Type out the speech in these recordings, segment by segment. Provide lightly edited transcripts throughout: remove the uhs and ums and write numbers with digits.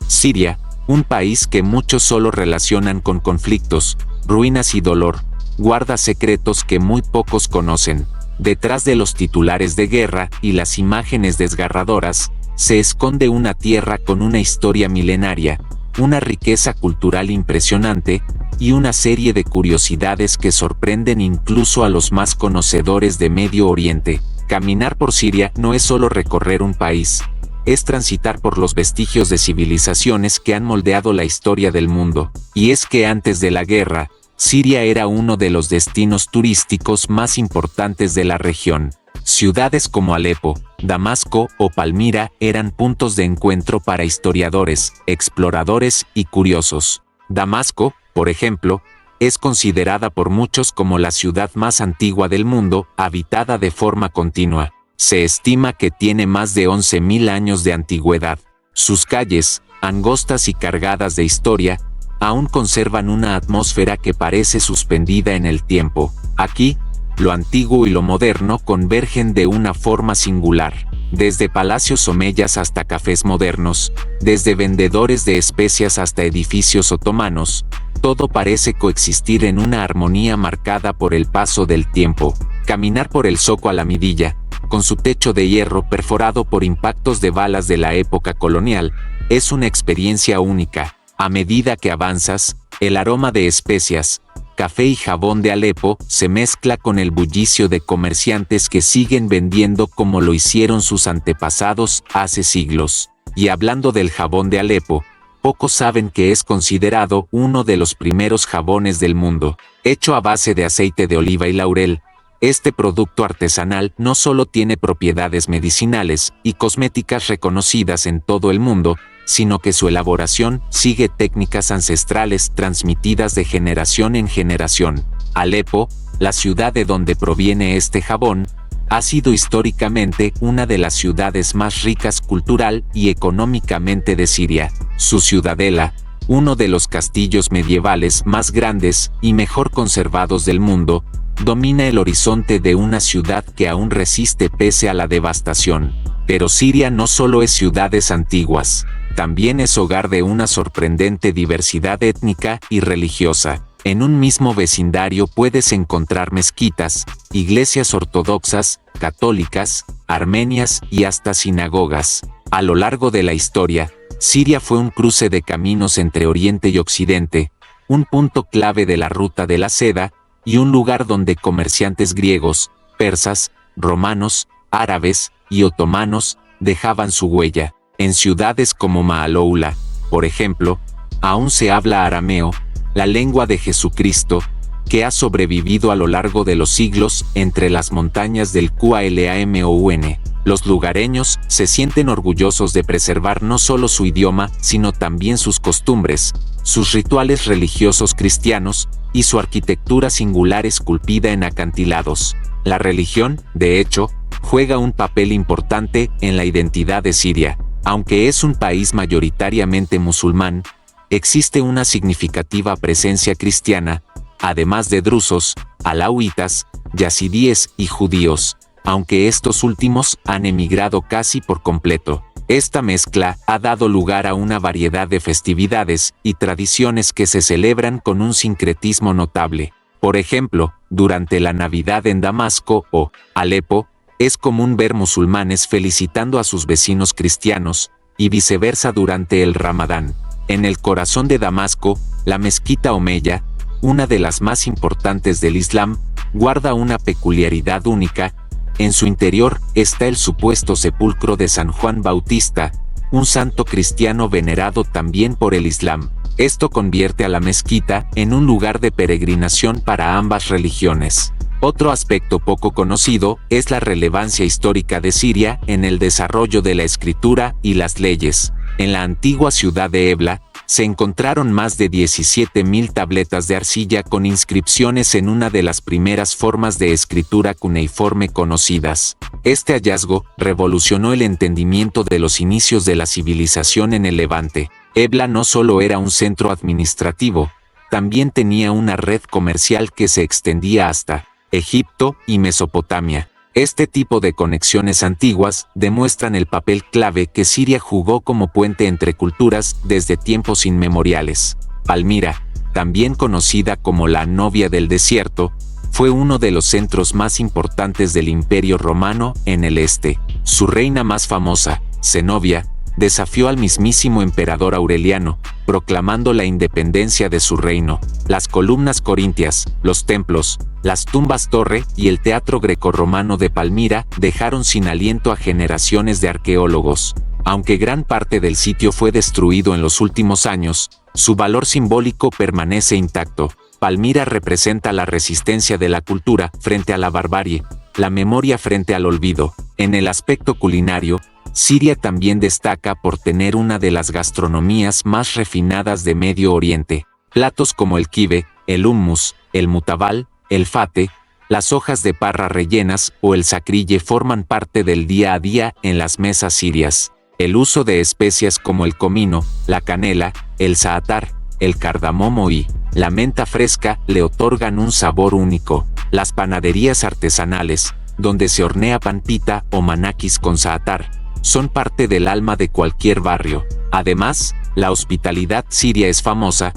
Siria, un país que muchos solo relacionan con conflictos, ruinas y dolor, guarda secretos que muy pocos conocen. Detrás de los titulares de guerra y las imágenes desgarradoras, se esconde una tierra con una historia milenaria, una riqueza cultural impresionante, y una serie de curiosidades que sorprenden incluso a los más conocedores de Medio Oriente. Caminar por Siria no es solo recorrer un país, es transitar por los vestigios de civilizaciones que han moldeado la historia del mundo. Y es que antes de la guerra, Siria era uno de los destinos turísticos más importantes de la región. Ciudades como Alepo, Damasco o Palmira eran puntos de encuentro para historiadores, exploradores y curiosos. Damasco, por ejemplo, es considerada por muchos como la ciudad más antigua del mundo, habitada de forma continua. Se estima que tiene más de 11.000 años de antigüedad. Sus calles, angostas y cargadas de historia, aún conservan una atmósfera que parece suspendida en el tiempo. Aquí, lo antiguo y lo moderno convergen de una forma singular. Desde palacios omeyas hasta cafés modernos, desde vendedores de especias hasta edificios otomanos, todo parece coexistir en una armonía marcada por el paso del tiempo. Caminar por el Zoco Alamidiyya, con su techo de hierro perforado por impactos de balas de la época colonial, es una experiencia única. A medida que avanzas, el aroma de especias, café y jabón de Alepo se mezcla con el bullicio de comerciantes que siguen vendiendo como lo hicieron sus antepasados hace siglos. Y hablando del jabón de Alepo, pocos saben que es considerado uno de los primeros jabones del mundo. Hecho a base de aceite de oliva y laurel, este producto artesanal no solo tiene propiedades medicinales y cosméticas reconocidas en todo el mundo, sino que su elaboración sigue técnicas ancestrales transmitidas de generación en generación. Alepo, la ciudad de donde proviene este jabón, ha sido históricamente una de las ciudades más ricas cultural y económicamente de Siria. Su ciudadela, uno de los castillos medievales más grandes y mejor conservados del mundo, domina el horizonte de una ciudad que aún resiste pese a la devastación. Pero Siria no solo es ciudades antiguas, también es hogar de una sorprendente diversidad étnica y religiosa. En un mismo vecindario puedes encontrar mezquitas, iglesias ortodoxas, católicas, armenias y hasta sinagogas. A lo largo de la historia, Siria fue un cruce de caminos entre Oriente y Occidente, un punto clave de la ruta de la seda, y un lugar donde comerciantes griegos, persas, romanos, árabes y otomanos dejaban su huella. En ciudades como Maaloula, por ejemplo, aún se habla arameo, la lengua de Jesucristo, que ha sobrevivido a lo largo de los siglos entre las montañas del Qalamoun. Los lugareños se sienten orgullosos de preservar no solo su idioma, sino también sus costumbres, sus rituales religiosos cristianos y su arquitectura singular esculpida en acantilados. La religión, de hecho, juega un papel importante en la identidad de Siria. Aunque es un país mayoritariamente musulmán, existe una significativa presencia cristiana, además de drusos, alauitas, yazidíes y judíos, aunque estos últimos han emigrado casi por completo. Esta mezcla ha dado lugar a una variedad de festividades y tradiciones que se celebran con un sincretismo notable. Por ejemplo, durante la Navidad en Damasco o Alepo, es común ver musulmanes felicitando a sus vecinos cristianos, y viceversa durante el Ramadán. En el corazón de Damasco, la mezquita omeya, una de las más importantes del Islam, guarda una peculiaridad única. En su interior está el supuesto sepulcro de San Juan Bautista, un santo cristiano venerado también por el Islam. Esto convierte a la mezquita en un lugar de peregrinación para ambas religiones. Otro aspecto poco conocido es la relevancia histórica de Siria en el desarrollo de la escritura y las leyes. En la antigua ciudad de Ebla, se encontraron más de 17.000 tabletas de arcilla con inscripciones en una de las primeras formas de escritura cuneiforme conocidas. Este hallazgo revolucionó el entendimiento de los inicios de la civilización en el Levante. Ebla no solo era un centro administrativo, también tenía una red comercial que se extendía hasta Egipto y Mesopotamia. Este tipo de conexiones antiguas demuestran el papel clave que Siria jugó como puente entre culturas desde tiempos inmemoriales. Palmira, también conocida como la novia del desierto, fue uno de los centros más importantes del Imperio Romano en el este. Su reina más famosa, Zenobia, desafió al mismísimo emperador Aureliano, proclamando la independencia de su reino. Las columnas corintias, los templos, las tumbas torre y el teatro grecorromano de Palmira dejaron sin aliento a generaciones de arqueólogos. Aunque gran parte del sitio fue destruido en los últimos años, su valor simbólico permanece intacto. Palmira representa la resistencia de la cultura frente a la barbarie, la memoria frente al olvido. En el aspecto culinario, Siria también destaca por tener una de las gastronomías más refinadas de Medio Oriente. Platos como el kibe, el hummus, el mutabal, el fate, las hojas de parra rellenas o el sacrille forman parte del día a día en las mesas sirias. El uso de especias como el comino, la canela, el zaatar, el cardamomo y la menta fresca le otorgan un sabor único. Las panaderías artesanales, donde se hornea pan pita o manakis con zaatar, son parte del alma de cualquier barrio. Además, la hospitalidad siria es famosa.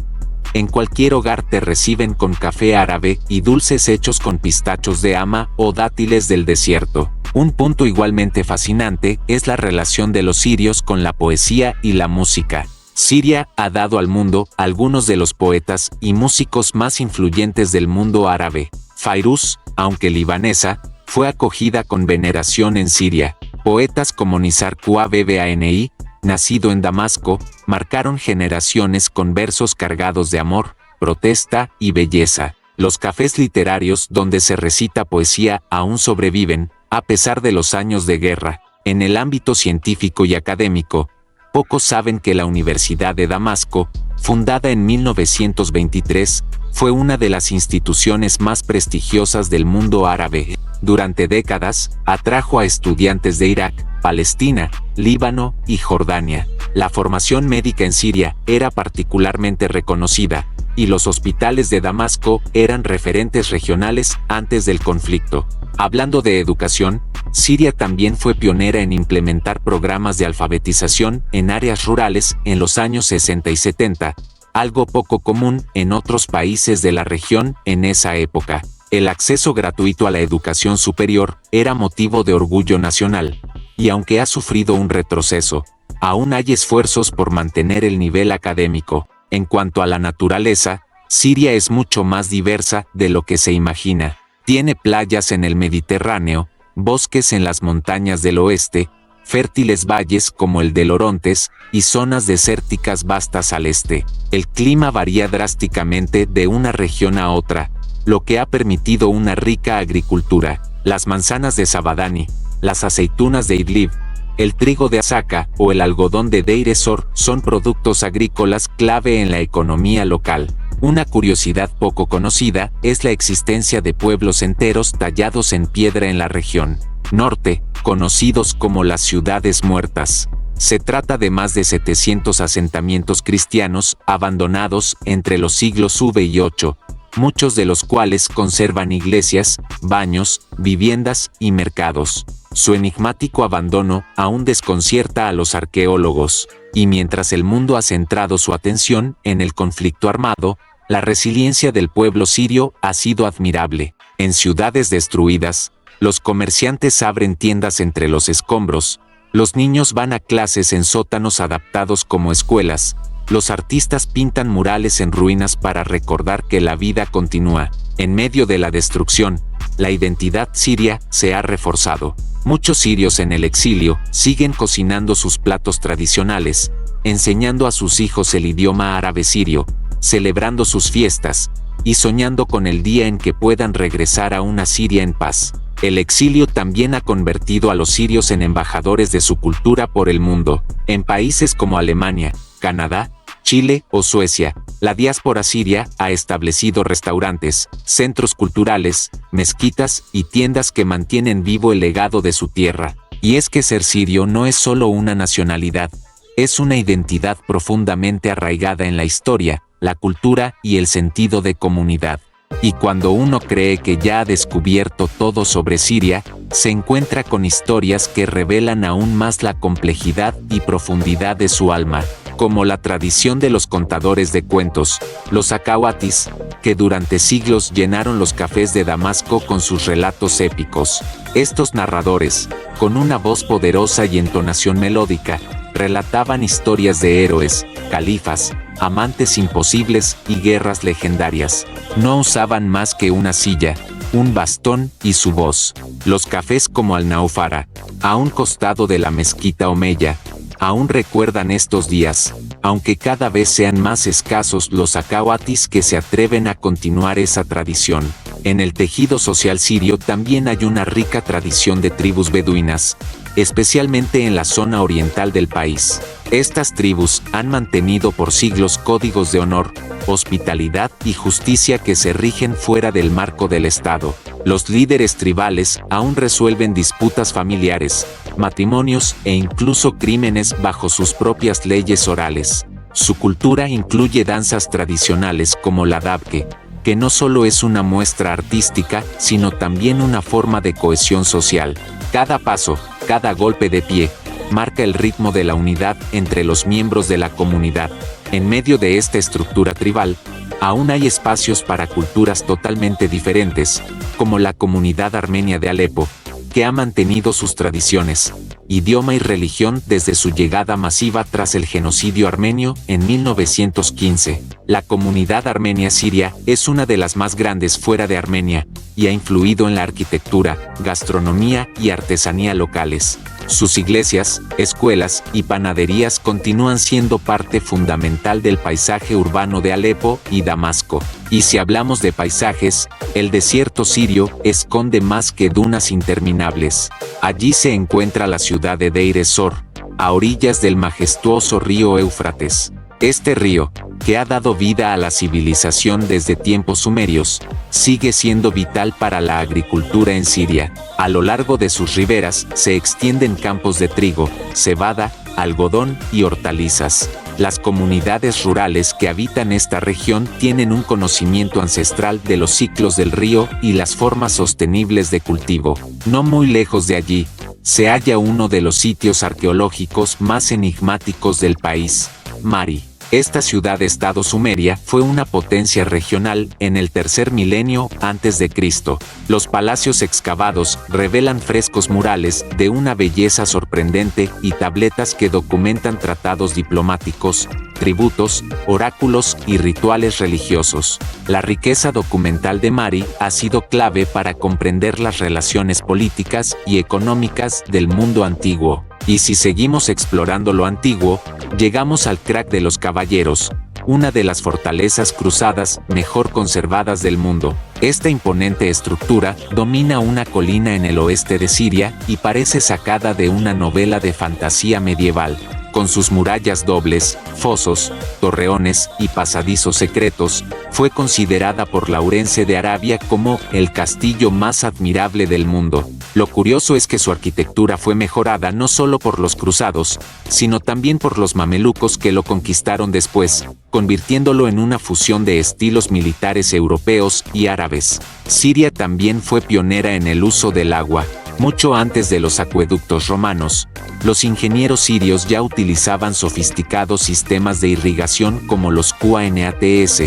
En cualquier hogar te reciben con café árabe y dulces hechos con pistachos de Hama o dátiles del desierto. Un punto igualmente fascinante es la relación de los sirios con la poesía y la música. Siria ha dado al mundo algunos de los poetas y músicos más influyentes del mundo árabe. Fairuz, aunque libanesa, fue acogida con veneración en Siria. Poetas como Nizar Qabbani, nacido en Damasco, marcaron generaciones con versos cargados de amor, protesta y belleza. Los cafés literarios donde se recita poesía aún sobreviven, a pesar de los años de guerra. En el ámbito científico y académico, pocos saben que la Universidad de Damasco, fundada en 1923, fue una de las instituciones más prestigiosas del mundo árabe. Durante décadas, atrajo a estudiantes de Irak, Palestina, Líbano y Jordania. La formación médica en Siria era particularmente reconocida, y los hospitales de Damasco eran referentes regionales antes del conflicto. Hablando de educación, Siria también fue pionera en implementar programas de alfabetización en áreas rurales en los años 60 y 70, algo poco común en otros países de la región en esa época. El acceso gratuito a la educación superior era motivo de orgullo nacional, y aunque ha sufrido un retroceso, aún hay esfuerzos por mantener el nivel académico. En cuanto a la naturaleza, Siria es mucho más diversa de lo que se imagina. Tiene playas en el Mediterráneo, bosques en las montañas del oeste, fértiles valles como el del Orontes y zonas desérticas vastas al este. El clima varía drásticamente de una región a otra, lo que ha permitido una rica agricultura. Las manzanas de Sabadani, las aceitunas de Idlib, el trigo de Asaka o el algodón de Deir ez-Zor son productos agrícolas clave en la economía local. Una curiosidad poco conocida es la existencia de pueblos enteros tallados en piedra en la región norte, conocidos como las ciudades muertas. Se trata de más de 700 asentamientos cristianos abandonados entre los siglos V y VIII, muchos de los cuales conservan iglesias, baños, viviendas y mercados. Su enigmático abandono aún desconcierta a los arqueólogos, y mientras el mundo ha centrado su atención en el conflicto armado, la resiliencia del pueblo sirio ha sido admirable. En ciudades destruidas, los comerciantes abren tiendas entre los escombros, los niños van a clases en sótanos adaptados como escuelas, los artistas pintan murales en ruinas para recordar que la vida continúa. En medio de la destrucción, la identidad siria se ha reforzado. Muchos sirios en el exilio siguen cocinando sus platos tradicionales, enseñando a sus hijos el idioma árabe sirio, celebrando sus fiestas, y soñando con el día en que puedan regresar a una Siria en paz. El exilio también ha convertido a los sirios en embajadores de su cultura por el mundo. En países como Alemania, Canadá, Chile o Suecia, la diáspora siria ha establecido restaurantes, centros culturales, mezquitas y tiendas que mantienen vivo el legado de su tierra. Y es que ser sirio no es solo una nacionalidad, es una identidad profundamente arraigada en la historia, la cultura y el sentido de comunidad. Y cuando uno cree que ya ha descubierto todo sobre Siria, se encuentra con historias que revelan aún más la complejidad y profundidad de su alma, como la tradición de los contadores de cuentos, los acahuatis, que durante siglos llenaron los cafés de Damasco con sus relatos épicos. Estos narradores, con una voz poderosa y entonación melódica, relataban historias de héroes, califas, amantes imposibles y guerras legendarias. No usaban más que una silla, un bastón y su voz. Los cafés como Al-Naufara, a un costado de la mezquita Omeya, aún recuerdan estos días, aunque cada vez sean más escasos los acahuatis que se atreven a continuar esa tradición. En el tejido social sirio también hay una rica tradición de tribus beduinas, especialmente en la zona oriental del país. Estas tribus han mantenido por siglos códigos de honor, hospitalidad y justicia que se rigen fuera del marco del Estado. Los líderes tribales aún resuelven disputas familiares, matrimonios e incluso crímenes bajo sus propias leyes orales. Su cultura incluye danzas tradicionales como la dabke, que no solo es una muestra artística, sino también una forma de cohesión social. Cada paso, cada golpe de pie, marca el ritmo de la unidad entre los miembros de la comunidad. En medio de esta estructura tribal, aún hay espacios para culturas totalmente diferentes, como la comunidad armenia de Alepo, que ha mantenido sus tradiciones, idioma y religión desde su llegada masiva tras el genocidio armenio en 1915. La comunidad armenia siria es una de las más grandes fuera de Armenia, y ha influido en la arquitectura, gastronomía y artesanía locales. Sus iglesias, escuelas y panaderías continúan siendo parte fundamental del paisaje urbano de Alepo y Damasco. Y si hablamos de paisajes, el desierto sirio esconde más que dunas interminables. Allí se encuentra la ciudad de Deir ez-Zor, a orillas del majestuoso río Éufrates. Este río, que ha dado vida a la civilización desde tiempos sumerios, sigue siendo vital para la agricultura en Siria. A lo largo de sus riberas se extienden campos de trigo, cebada, algodón y hortalizas. Las comunidades rurales que habitan esta región tienen un conocimiento ancestral de los ciclos del río y las formas sostenibles de cultivo. No muy lejos de allí, se halla uno de los sitios arqueológicos más enigmáticos del país, Mari. Esta ciudad-estado sumeria fue una potencia regional en el tercer milenio antes de Cristo. Los palacios excavados revelan frescos murales de una belleza sorprendente y tabletas que documentan tratados diplomáticos, tributos, oráculos y rituales religiosos. La riqueza documental de Mari ha sido clave para comprender las relaciones políticas y económicas del mundo antiguo. Y si seguimos explorando lo antiguo, llegamos al Crac de los Caballeros, una de las fortalezas cruzadas mejor conservadas del mundo. Esta imponente estructura domina una colina en el oeste de Siria y parece sacada de una novela de fantasía medieval. Con sus murallas dobles, fosos, torreones y pasadizos secretos, fue considerada por Laurence de Arabia como el castillo más admirable del mundo. Lo curioso es que su arquitectura fue mejorada no solo por los cruzados, sino también por los mamelucos que lo conquistaron después, convirtiéndolo en una fusión de estilos militares europeos y árabes. Siria también fue pionera en el uso del agua. Mucho antes de los acueductos romanos, los ingenieros sirios ya utilizaban sofisticados sistemas de irrigación como los QANATS,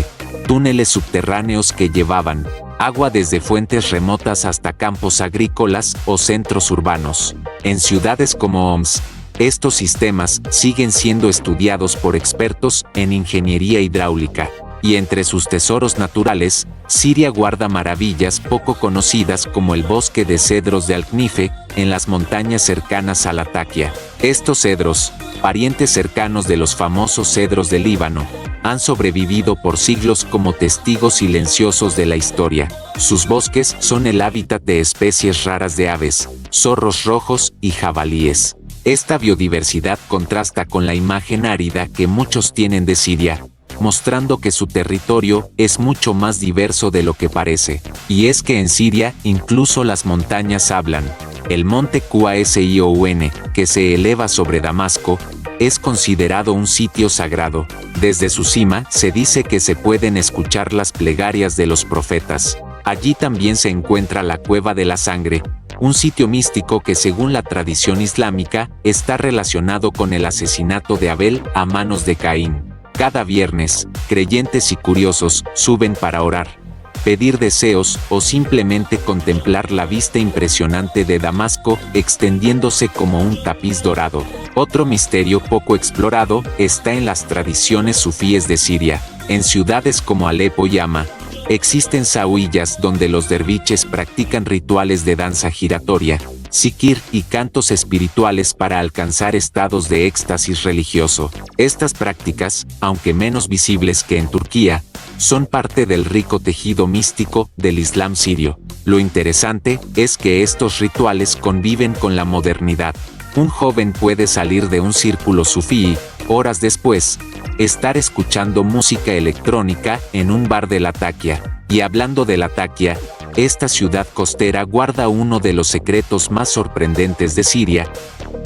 túneles subterráneos que llevaban agua desde fuentes remotas hasta campos agrícolas o centros urbanos. En ciudades como Homs, estos sistemas siguen siendo estudiados por expertos en ingeniería hidráulica. Y entre sus tesoros naturales, Siria guarda maravillas poco conocidas como el bosque de cedros de Al-Knife, en las montañas cercanas a Latakia. Estos cedros, parientes cercanos de los famosos cedros del Líbano, han sobrevivido por siglos como testigos silenciosos de la historia. Sus bosques son el hábitat de especies raras de aves, zorros rojos y jabalíes. Esta biodiversidad contrasta con la imagen árida que muchos tienen de Siria, mostrando que su territorio es mucho más diverso de lo que parece. Y es que en Siria incluso las montañas hablan. El monte Qasion, que se eleva sobre Damasco, es considerado un sitio sagrado. Desde su cima se dice que se pueden escuchar las plegarias de los profetas. Allí también se encuentra la Cueva de la Sangre, un sitio místico que según la tradición islámica está relacionado con el asesinato de Abel a manos de Caín. Cada viernes, creyentes y curiosos suben para orar, pedir deseos o simplemente contemplar la vista impresionante de Damasco extendiéndose como un tapiz dorado. Otro misterio poco explorado está en las tradiciones sufíes de Siria. En ciudades como Alepo y Hama, existen zahuiyas donde los derviches practican rituales de danza giratoria, zikir y cantos espirituales para alcanzar estados de éxtasis religioso. Estas prácticas, aunque menos visibles que en Turquía, son parte del rico tejido místico del Islam sirio. Lo interesante es que estos rituales conviven con la modernidad. Un joven puede salir de un círculo sufí y, horas después, estar escuchando música electrónica en un bar de Latakia. Y hablando de Latakia, esta ciudad costera guarda uno de los secretos más sorprendentes de Siria.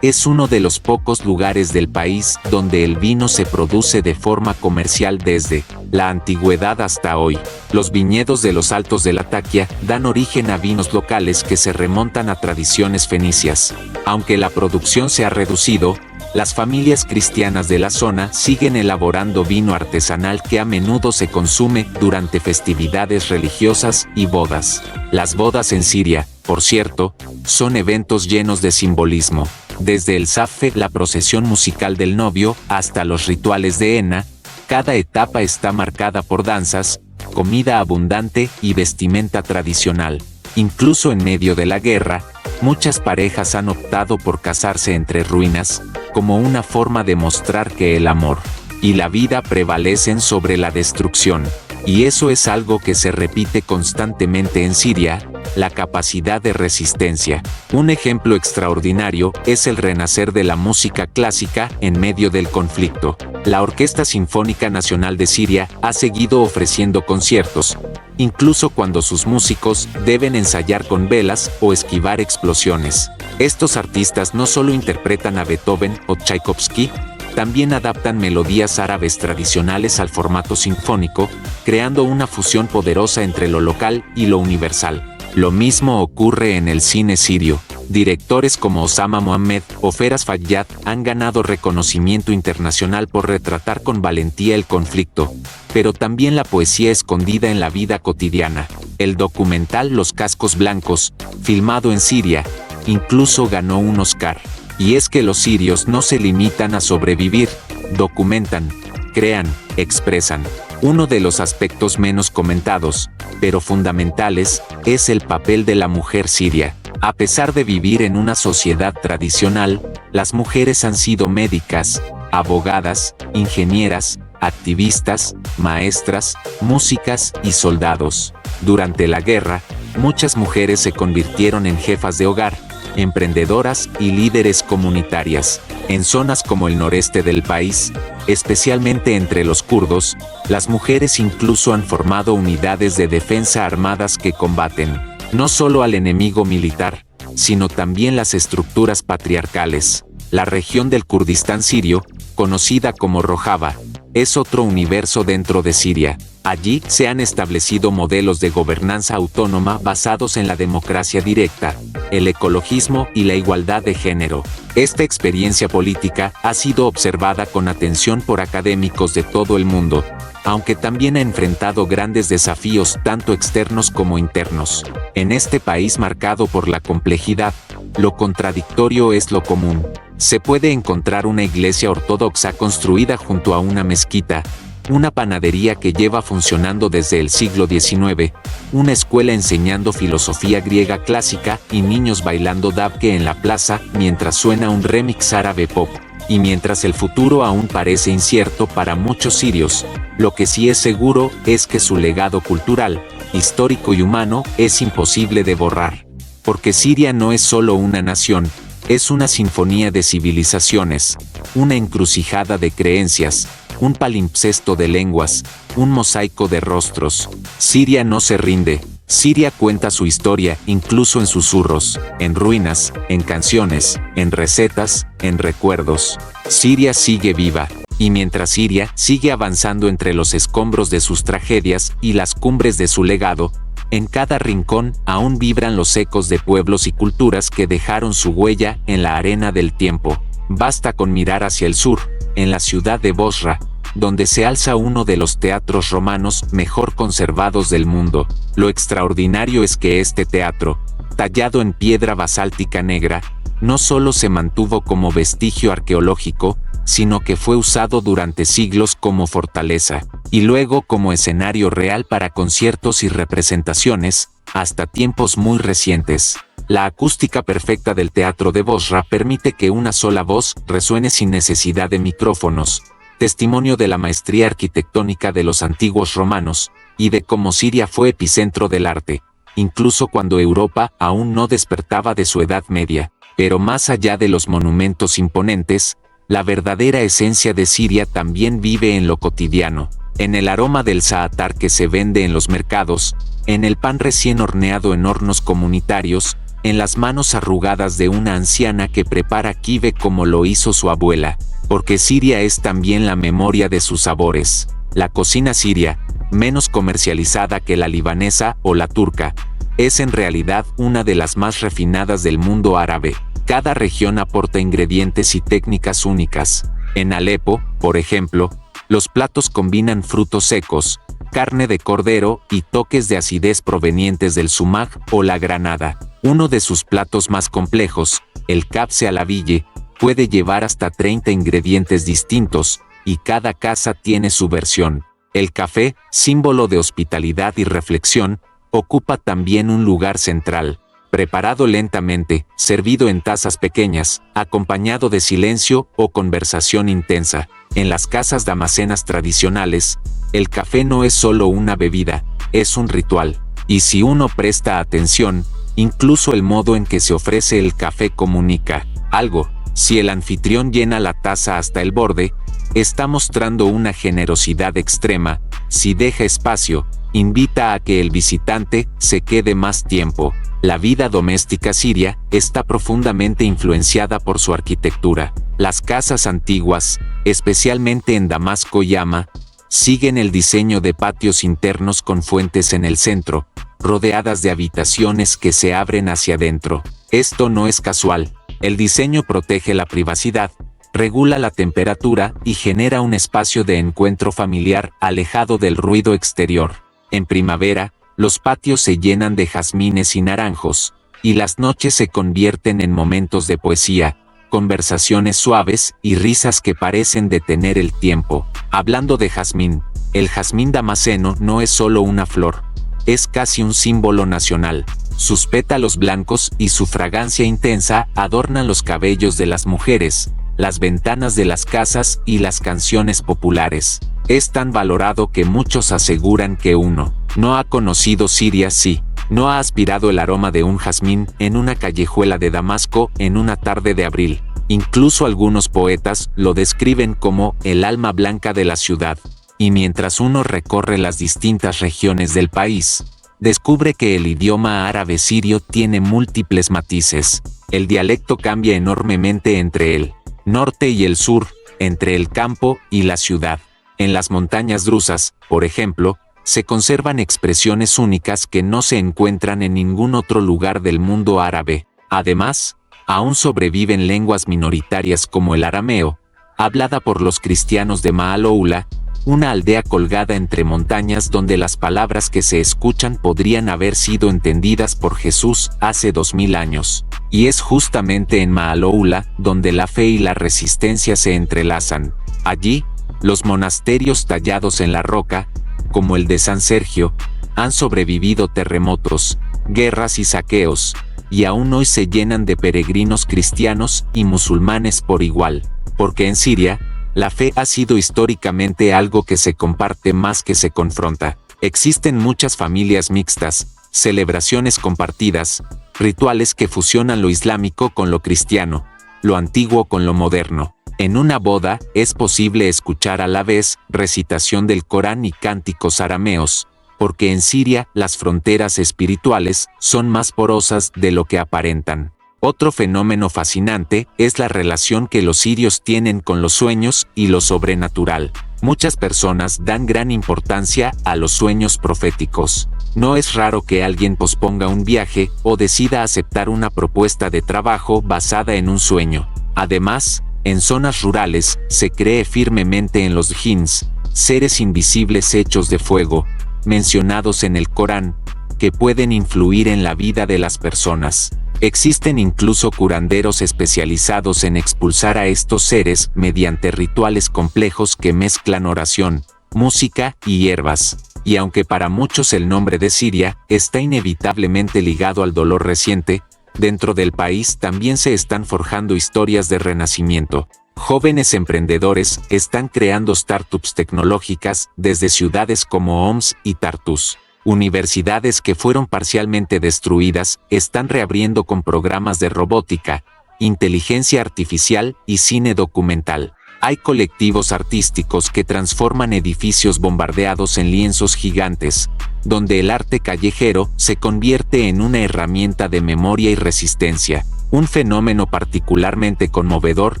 Es uno de los pocos lugares del país donde el vino se produce de forma comercial desde la antigüedad hasta hoy. Los viñedos de los Altos de Latakia dan origen a vinos locales que se remontan a tradiciones fenicias. Aunque la producción se ha reducido, las familias cristianas de la zona siguen elaborando vino artesanal que a menudo se consume durante festividades religiosas y bodas. Las bodas en Siria, por cierto, son eventos llenos de simbolismo. Desde el zaffe, la procesión musical del novio, hasta los rituales de henna, cada etapa está marcada por danzas, comida abundante y vestimenta tradicional. Incluso en medio de la guerra, muchas parejas han optado por casarse entre ruinas, como una forma de mostrar que el amor y la vida prevalecen sobre la destrucción. Y eso es algo que se repite constantemente en Siria, la capacidad de resistencia. Un ejemplo extraordinario es el renacer de la música clásica en medio del conflicto. La Orquesta Sinfónica Nacional de Siria ha seguido ofreciendo conciertos, incluso cuando sus músicos deben ensayar con velas o esquivar explosiones. Estos artistas no solo interpretan a Beethoven o Tchaikovsky, también adaptan melodías árabes tradicionales al formato sinfónico, creando una fusión poderosa entre lo local y lo universal. Lo mismo ocurre en el cine sirio. Directores como Osama Mohamed o Feras Fayyad han ganado reconocimiento internacional por retratar con valentía el conflicto, pero también la poesía escondida en la vida cotidiana. El documental Los Cascos Blancos, filmado en Siria, incluso ganó un Oscar. Y es que los sirios no se limitan a sobrevivir, documentan, crean, expresan. Uno de los aspectos menos comentados, pero fundamentales, es el papel de la mujer siria. A pesar de vivir en una sociedad tradicional, las mujeres han sido médicas, abogadas, ingenieras, activistas, maestras, músicas y soldados. Durante la guerra, muchas mujeres se convirtieron en jefas de hogar, emprendedoras y líderes comunitarias. En zonas como el noreste del país, especialmente entre los kurdos, las mujeres incluso han formado unidades de defensa armadas que combaten no solo al enemigo militar, sino también las estructuras patriarcales. La región del Kurdistán sirio, conocida como Rojava, es otro universo dentro de Siria. Allí se han establecido modelos de gobernanza autónoma basados en la democracia directa, el ecologismo y la igualdad de género. Esta experiencia política ha sido observada con atención por académicos de todo el mundo, aunque también ha enfrentado grandes desafíos tanto externos como internos. En este país marcado por la complejidad, lo contradictorio es lo común. Se puede encontrar una iglesia ortodoxa construida junto a una mezquita, una panadería que lleva funcionando desde el siglo XIX, una escuela enseñando filosofía griega clásica y niños bailando dabke en la plaza mientras suena un remix árabe pop. Y mientras el futuro aún parece incierto para muchos sirios, lo que sí es seguro es que su legado cultural, histórico y humano es imposible de borrar. Porque Siria no es solo una nación, es una sinfonía de civilizaciones, una encrucijada de creencias, un palimpsesto de lenguas, un mosaico de rostros. Siria no se rinde, Siria cuenta su historia incluso en susurros, en ruinas, en canciones, en recetas, en recuerdos. Siria sigue viva, y mientras Siria sigue avanzando entre los escombros de sus tragedias y las cumbres de su legado, en cada rincón aún vibran los ecos de pueblos y culturas que dejaron su huella en la arena del tiempo. Basta con mirar hacia el sur, en la ciudad de Bosra, donde se alza uno de los teatros romanos mejor conservados del mundo. Lo extraordinario es que este teatro, tallado en piedra basáltica negra, no solo se mantuvo como vestigio arqueológico, sino que fue usado durante siglos como fortaleza, y luego como escenario real para conciertos y representaciones, hasta tiempos muy recientes. La acústica perfecta del teatro de Bosra permite que una sola voz resuene sin necesidad de micrófonos, testimonio de la maestría arquitectónica de los antiguos romanos, y de cómo Siria fue epicentro del arte, incluso cuando Europa aún no despertaba de su Edad Media. Pero más allá de los monumentos imponentes, la verdadera esencia de Siria también vive en lo cotidiano, en el aroma del zaatar que se vende en los mercados, en el pan recién horneado en hornos comunitarios, en las manos arrugadas de una anciana que prepara kibe como lo hizo su abuela, porque Siria es también la memoria de sus sabores. La cocina siria, menos comercializada que la libanesa o la turca, es en realidad una de las más refinadas del mundo árabe. Cada región aporta ingredientes y técnicas únicas. En Alepo, por ejemplo, los platos combinan frutos secos, carne de cordero y toques de acidez provenientes del sumac o la granada. Uno de sus platos más complejos, el kabse a la ville, puede llevar hasta 30 ingredientes distintos, y cada casa tiene su versión. El café, símbolo de hospitalidad y reflexión, ocupa también un lugar central. Preparado lentamente, servido en tazas pequeñas, acompañado de silencio o conversación intensa. En las casas damascenas tradicionales, el café no es solo una bebida, es un ritual. Y si uno presta atención, incluso el modo en que se ofrece el café comunica algo. Si el anfitrión llena la taza hasta el borde, está mostrando una generosidad extrema. Si deja espacio, invita a que el visitante se quede más tiempo. La vida doméstica siria está profundamente influenciada por su arquitectura. Las casas antiguas, especialmente en Damasco y Hama, siguen el diseño de patios internos con fuentes en el centro, rodeadas de habitaciones que se abren hacia adentro. Esto no es casual. El diseño protege la privacidad, regula la temperatura y genera un espacio de encuentro familiar alejado del ruido exterior. En primavera, los patios se llenan de jazmines y naranjos, y las noches se convierten en momentos de poesía, conversaciones suaves y risas que parecen detener el tiempo. Hablando de jazmín, el jazmín damasceno no es solo una flor, es casi un símbolo nacional. Sus pétalos blancos y su fragancia intensa adornan los cabellos de las mujeres, las ventanas de las casas y las canciones populares. Es tan valorado que muchos aseguran que uno no ha conocido Siria si no ha aspirado el aroma de un jazmín en una callejuela de Damasco en una tarde de abril. Incluso algunos poetas lo describen como el alma blanca de la ciudad. Y mientras uno recorre las distintas regiones del país, descubre que el idioma árabe sirio tiene múltiples matices. El dialecto cambia enormemente entre el norte y el sur, entre el campo y la ciudad. En las montañas drusas, por ejemplo, se conservan expresiones únicas que no se encuentran en ningún otro lugar del mundo árabe. Además, aún sobreviven lenguas minoritarias como el arameo, hablada por los cristianos de Maaloula, una aldea colgada entre montañas donde las palabras que se escuchan podrían haber sido entendidas por Jesús hace 2000 años. Y es justamente en Maaloula donde la fe y la resistencia se entrelazan. Allí, los monasterios tallados en la roca, como el de San Sergio, han sobrevivido terremotos, guerras y saqueos, y aún hoy se llenan de peregrinos cristianos y musulmanes por igual, porque en Siria, la fe ha sido históricamente algo que se comparte más que se confronta. Existen muchas familias mixtas, celebraciones compartidas, rituales que fusionan lo islámico con lo cristiano, lo antiguo con lo moderno. En una boda, es posible escuchar a la vez recitación del Corán y cánticos arameos, porque en Siria las fronteras espirituales son más porosas de lo que aparentan. Otro fenómeno fascinante es la relación que los sirios tienen con los sueños y lo sobrenatural. Muchas personas dan gran importancia a los sueños proféticos. No es raro que alguien posponga un viaje o decida aceptar una propuesta de trabajo basada en un sueño. Además, en zonas rurales se cree firmemente en los djinns, seres invisibles hechos de fuego, mencionados en el Corán, que pueden influir en la vida de las personas. Existen incluso curanderos especializados en expulsar a estos seres mediante rituales complejos que mezclan oración, música y hierbas. Y aunque para muchos el nombre de Siria está inevitablemente ligado al dolor reciente, dentro del país también se están forjando historias de renacimiento. Jóvenes emprendedores están creando startups tecnológicas desde ciudades como Homs y Tartus. Universidades que fueron parcialmente destruidas están reabriendo con programas de robótica, inteligencia artificial y cine documental. Hay colectivos artísticos que transforman edificios bombardeados en lienzos gigantes, donde el arte callejero se convierte en una herramienta de memoria y resistencia. Un fenómeno particularmente conmovedor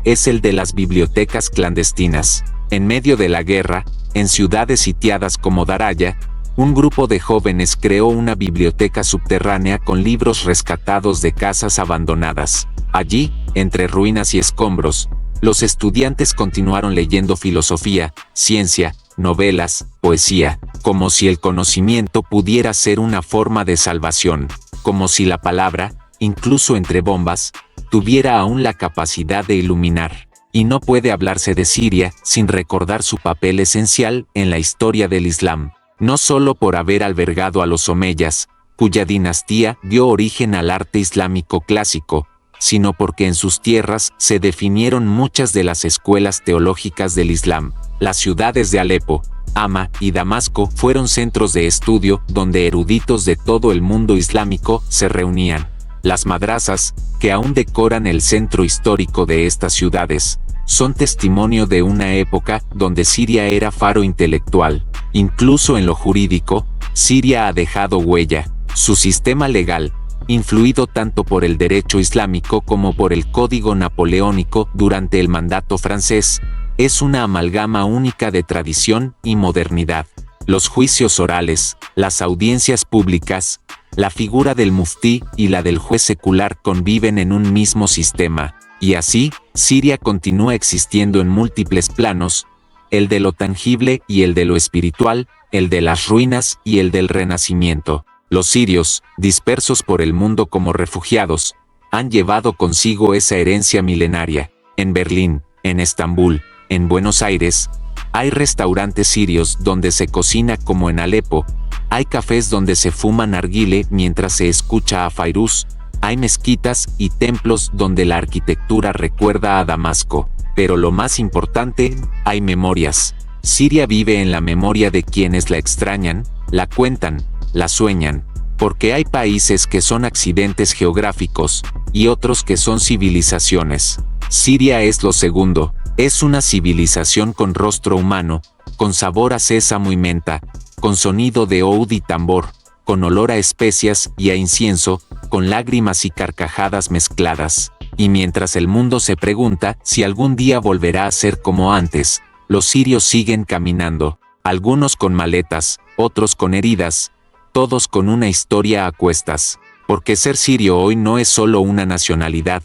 es el de las bibliotecas clandestinas. En medio de la guerra, en ciudades sitiadas como Daraya, un grupo de jóvenes creó una biblioteca subterránea con libros rescatados de casas abandonadas. Allí, entre ruinas y escombros, los estudiantes continuaron leyendo filosofía, ciencia, novelas, poesía, como si el conocimiento pudiera ser una forma de salvación, como si la palabra, incluso entre bombas, tuviera aún la capacidad de iluminar. Y no puede hablarse de Siria sin recordar su papel esencial en la historia del Islam. No solo por haber albergado a los omeyas, cuya dinastía dio origen al arte islámico clásico, sino porque en sus tierras se definieron muchas de las escuelas teológicas del Islam. Las ciudades de Alepo, Hama y Damasco fueron centros de estudio donde eruditos de todo el mundo islámico se reunían. Las madrasas, que aún decoran el centro histórico de estas ciudades, son testimonio de una época donde Siria era faro intelectual. Incluso en lo jurídico, Siria ha dejado huella. Su sistema legal, influido tanto por el derecho islámico como por el código napoleónico durante el mandato francés, es una amalgama única de tradición y modernidad. Los juicios orales, las audiencias públicas, la figura del muftí y la del juez secular conviven en un mismo sistema, y así, Siria continúa existiendo en múltiples planos, el de lo tangible y el de lo espiritual, el de las ruinas y el del renacimiento. Los sirios, dispersos por el mundo como refugiados, han llevado consigo esa herencia milenaria. En Berlín, en Estambul, en Buenos Aires, hay restaurantes sirios donde se cocina como en Alepo, hay cafés donde se fuma narguile mientras se escucha a Fairuz, hay mezquitas y templos donde la arquitectura recuerda a Damasco. Pero lo más importante, hay memorias. Siria vive en la memoria de quienes la extrañan, la cuentan, la sueñan, porque hay países que son accidentes geográficos, y otros que son civilizaciones. Siria es lo segundo, es una civilización con rostro humano, con sabor a sésamo y menta, con sonido de oud y tambor, con olor a especias y a incienso, con lágrimas y carcajadas mezcladas. Y mientras el mundo se pregunta si algún día volverá a ser como antes, los sirios siguen caminando, algunos con maletas, otros con heridas, todos con una historia a cuestas, porque ser sirio hoy no es solo una nacionalidad,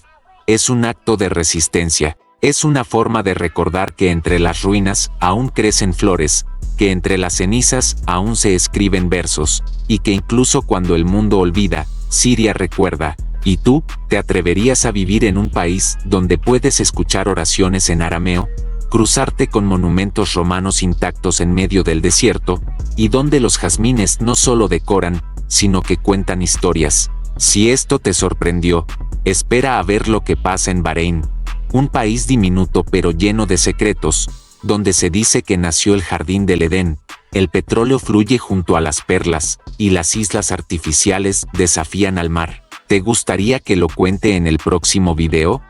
es un acto de resistencia, es una forma de recordar que entre las ruinas aún crecen flores, que entre las cenizas aún se escriben versos, y que incluso cuando el mundo olvida, Siria recuerda. ¿Y tú, te atreverías a vivir en un país donde puedes escuchar oraciones en arameo, cruzarte con monumentos romanos intactos en medio del desierto, y donde los jazmines no solo decoran, sino que cuentan historias? Si esto te sorprendió, espera a ver lo que pasa en Bahrein, un país diminuto pero lleno de secretos, donde se dice que nació el jardín del Edén, el petróleo fluye junto a las perlas, y las islas artificiales desafían al mar. ¿Te gustaría que lo cuente en el próximo video?